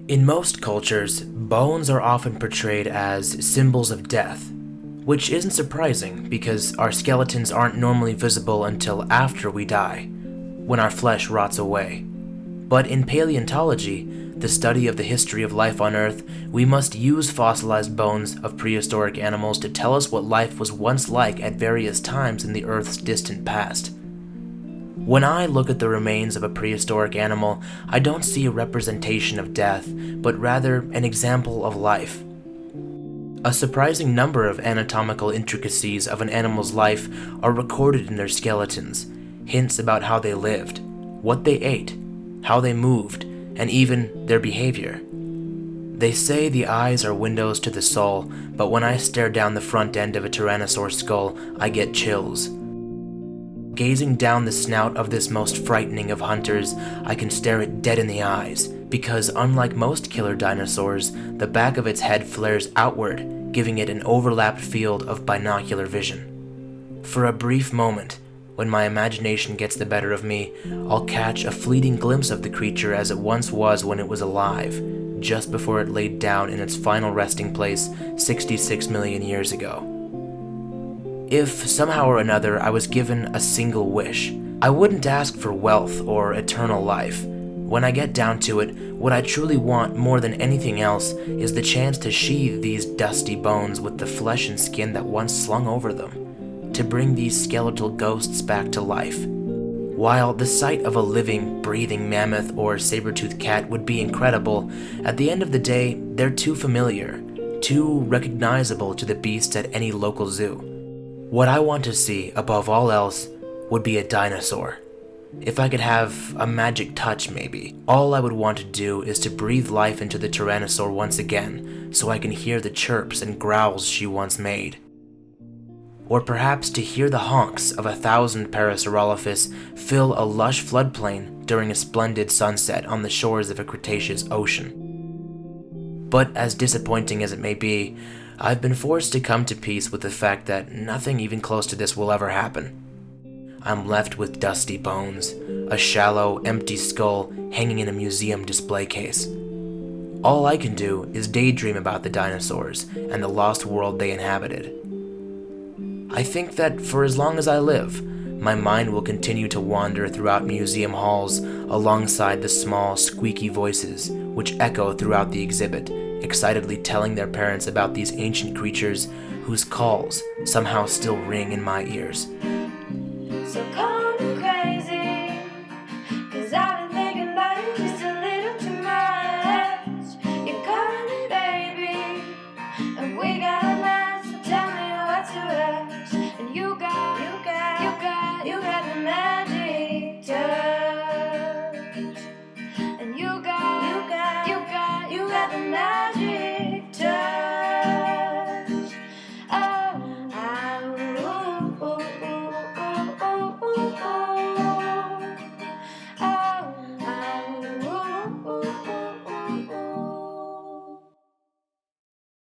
In most cultures, bones are often portrayed as symbols of death, which isn't surprising because our skeletons aren't normally visible until after we die, when our flesh rots away. But in paleontology, the study of the history of life on Earth, we must use fossilized bones of prehistoric animals to tell us what life was once like at various times in the Earth's distant past. When I look at the remains of a prehistoric animal, I don't see a representation of death, but rather an example of life. A surprising number of anatomical intricacies of an animal's life are recorded in their skeletons, hints about how they lived, what they ate, how they moved, and even their behavior. They say the eyes are windows to the soul, but when I stare down the front end of a tyrannosaur skull, I get chills. Gazing down the snout of this most frightening of hunters, I can stare it dead in the eyes, because unlike most killer dinosaurs, the back of its head flares outward, giving it an overlapped field of binocular vision. For a brief moment, when my imagination gets the better of me, I'll catch a fleeting glimpse of the creature as it once was when it was alive, just before it laid down in its final resting place 66 million years ago. If somehow or another I was given a single wish, I wouldn't ask for wealth or eternal life. When I get down to it, what I truly want more than anything else is the chance to sheathe these dusty bones with the flesh and skin that once slung over them, to bring these skeletal ghosts back to life. While the sight of a living, breathing mammoth or saber-toothed cat would be incredible, at the end of the day, they're too familiar, too recognizable to the beasts at any local zoo. What I want to see, above all else, would be a dinosaur. If I could have a magic touch, maybe, all I would want to do is to breathe life into the tyrannosaur once again, so I can hear the chirps and growls she once made. Or perhaps to hear the honks of 1,000 Parasaurolophus fill a lush floodplain during a splendid sunset on the shores of a Cretaceous ocean. But as disappointing as it may be, I've been forced to come to peace with the fact that nothing even close to this will ever happen. I'm left with dusty bones, a shallow, empty skull hanging in a museum display case. All I can do is daydream about the dinosaurs and the lost world they inhabited. I think that for as long as I live, my mind will continue to wander throughout museum halls alongside the small, squeaky voices which echo throughout the exhibit, excitedly telling their parents about these ancient creatures whose calls somehow still ring in my ears.